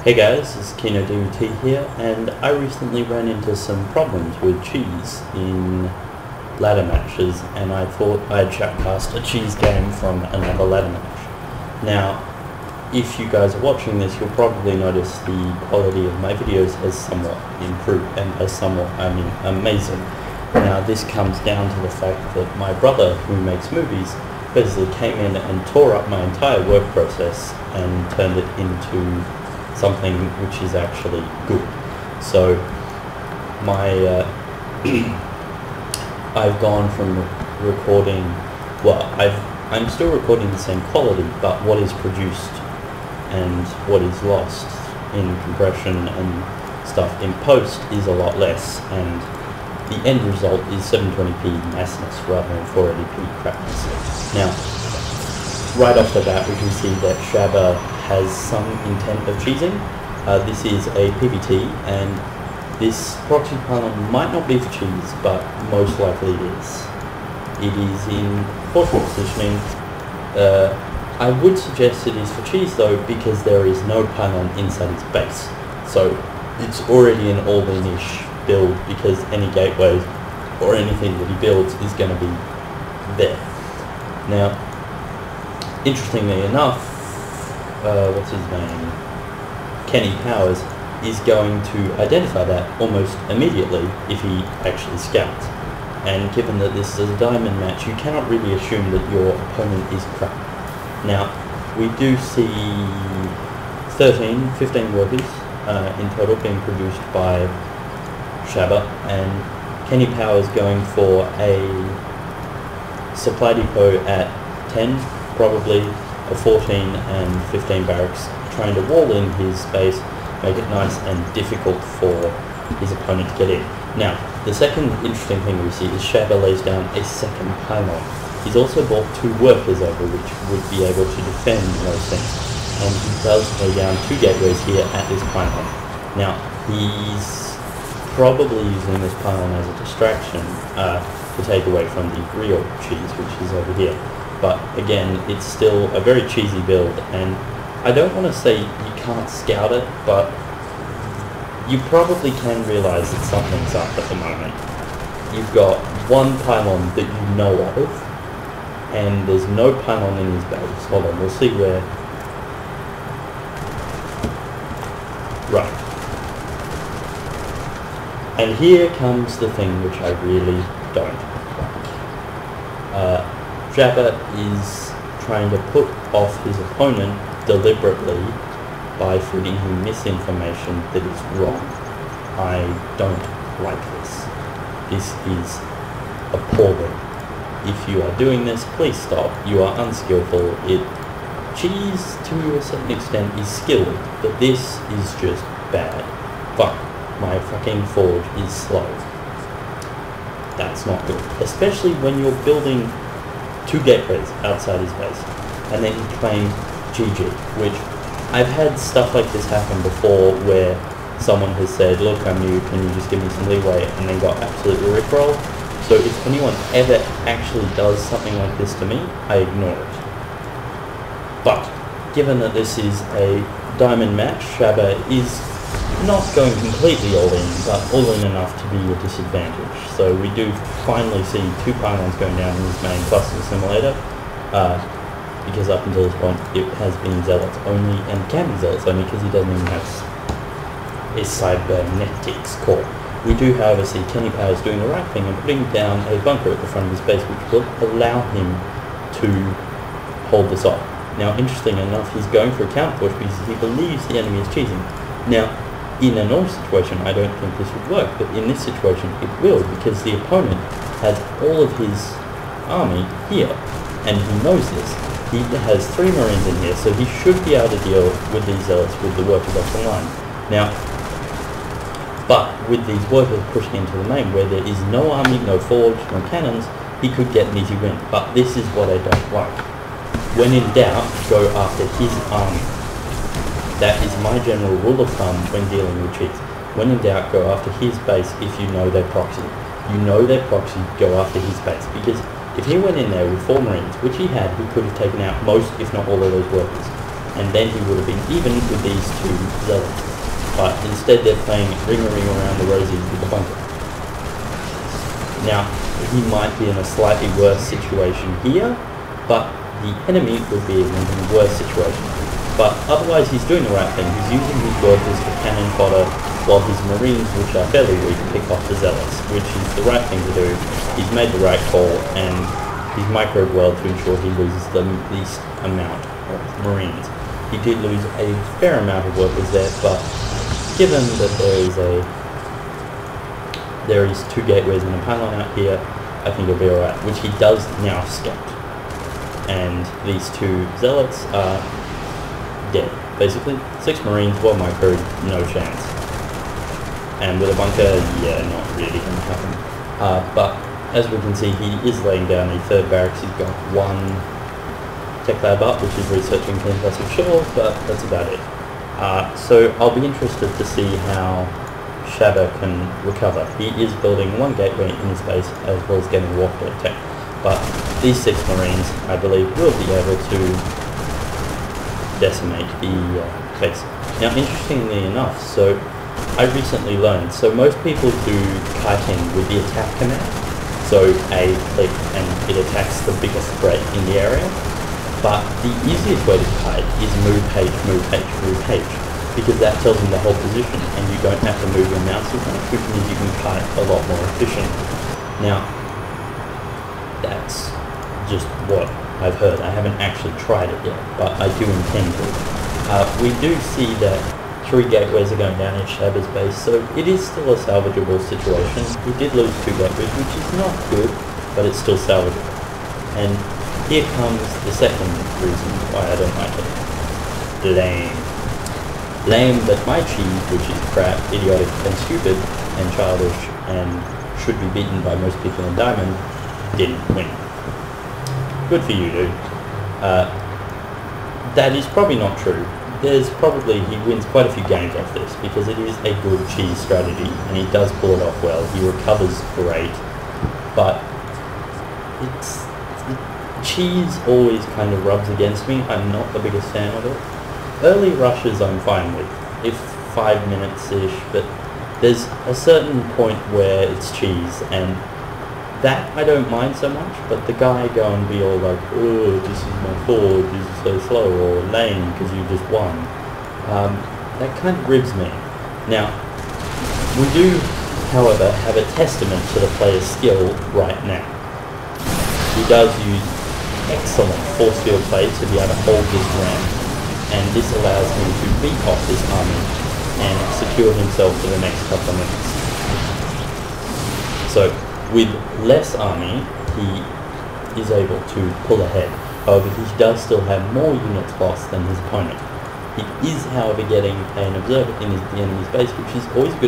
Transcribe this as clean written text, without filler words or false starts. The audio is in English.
Hey guys, this is KEnODvT here, and I recently ran into some problems with cheese in ladder matches, and I thought I'd shoutcast a cheese game from another ladder match. Now, if you guys are watching this, you'll probably notice the quality of my videos has somewhat improved, and by somewhat I mean amazing. Now, this comes down to the fact that my brother, who makes movies, basically came in and tore up my entire work process and turned it into something which is actually good. So my I've gone from recording, well, I'm still recording the same quality, but what is produced and what is lost in compression and stuff in post is a lot less, and the end result is 720p massness rather than 480p crackness. Now, right off the bat we can see that Shabba has some intent of cheesing. This is a PVT, and this proxy pylon might not be for cheese, but most likely it is. It is in fortunate positioning. I would suggest it is for cheese though, because there is no pylon inside its base. So it's already an all-in-ish build, because any gateways or anything that he builds is going to be there. Now, interestingly enough, what's his name? Kenny Powers is going to identify that almost immediately if he actually scouts. And given that this is a diamond match, you cannot really assume that your opponent is crap. Now, we do see 15 workers in total being produced by Shabba, and Kenny Powers going for a supply depot at 10, probably a 14 and 15 barracks, trying to wall in his space, make it nice and difficult for his opponent to get in. Now, the second interesting thing we see is Shabba lays down a second pylon. He's also brought 2 workers over, which would be able to defend those things, and he does lay down 2 gateways here at this pylon. Now, he's probably using this pylon as a distraction to take away from the real cheese, which is over here. But again, it's still a very cheesy build, and I don't want to say you can't scout it, but you probably can realise that something's up at the moment. You've got one pylon that you know of, and there's no pylon in his base. Hold on, we'll see where... Right. And here comes the thing which I really don't like. Shabba is trying to put off his opponent deliberately by feeding him misinformation that is wrong. I don't like this. This is appalling. If you are doing this, please stop. You are unskillful. Cheese, to a certain extent, is skilled, but this is just bad. Fuck. My fucking forge is slow. That's not good. Especially when you're building 2 gateways outside his base, and then you claim GG, which I've had stuff like this happen before, where someone has said, look, I'm new, can you just give me some leeway, and then got absolutely rickrolled. So if anyone ever actually does something like this to me, I ignore it. But given that this is a diamond match, Shabba is not going completely all in, but all in enough to be a disadvantage. So we do finally see 2 pylons going down in his main cluster simulator, because up until this point it has been zealots only, and can be zealots only because he doesn't even have a cybernetics core. We do, however, see Kenny Powers doing the right thing and putting down a bunker at the front of his base, which will allow him to hold this off. Now, interesting enough, he's going for a counter push because he believes the enemy is cheesing. Now, in a normal situation, I don't think this would work, but in this situation, it will, because the opponent has all of his army here, and he knows this. He has 3 marines in here, so he should be able to deal with these zealots with the workers off the line. Now, but with these workers pushing into the main, where there is no army, no forge, no cannons, he could get an easy win. But this is what I don't like. When in doubt, go after his army. That is my general rule of thumb when dealing with cheats. When in doubt, go after his base if you know their proxy. You know their proxy, go after his base. Because if he went in there with 4 marines, which he had, he could have taken out most, if not all of those workers. and then he would have been even with these two zealots. But instead they're playing ring-a-ring around the rosies with the bunker. Now, he might be in a slightly worse situation here, but the enemy would be in an even worse situation. But otherwise he's doing the right thing. He's using his workers for cannon fodder, while his marines, which are fairly weak, pick off the zealots, which is the right thing to do. He's made the right call, and he's microed well to ensure he loses the least amount of marines. He did lose a fair amount of workers there, but given that there is two gateways and a pylon out here, I think he'll be alright, which he does now scout. And these two zealots are dead. Basically, 6 marines, well microed, no chance. And with a bunker, yeah, not really going to happen. But as we can see, he is laying down a third barracks. He's got 1 tech lab up, which is researching K-Invasive shores, but that's about it. So I'll be interested to see how Shabba can recover. He is building 1 gateway in his base, as well as getting warfare tech. But these 6 marines, I believe, will be able to decimate the base. Now, interestingly enough, so I recently learned, so most people do kiting with the attack command. So A click and it attacks the biggest threat in the area. But the easiest way to kite is move H, move H, move H, because that tells them the whole position and you don't have to move your mouse as much, which means you can kite a lot more efficiently. Now, that's just what I've heard. I haven't actually tried it yet, but I do intend to. We do see that 3 gateways are going down in Shabba's base, so it is still a salvageable situation. We did lose 2 gateways, which is not good, but it's still salvageable. And here comes the second reason why I don't like it. Lame. Lame that my cheese, which is crap, idiotic and stupid and childish and should be beaten by most people in Diamond, didn't win. Good for you, dude. That is probably not true. He wins quite a few games off this, because it is a good cheese strategy, and he does pull it off well. He recovers great, but cheese always kind of rubs against me. I'm not the biggest fan of it. Early rushes I'm fine with, if 5 minutes-ish, but there's a certain point where it's cheese, and that I don't mind so much, but the guy go and be all like, oh, this is my fault, this is so slow, or lame because you just won. That kind of ribs me. Now, we do, however, have a testament to the player's skill right now. He does use excellent force field play to be able to hold this ramp, and this allows him to beat off this army and secure himself for the next couple of minutes. So, with less army, he is able to pull ahead. However, he does still have more units lost than his opponent. He is, however, getting an observer in the enemy's base, which is always good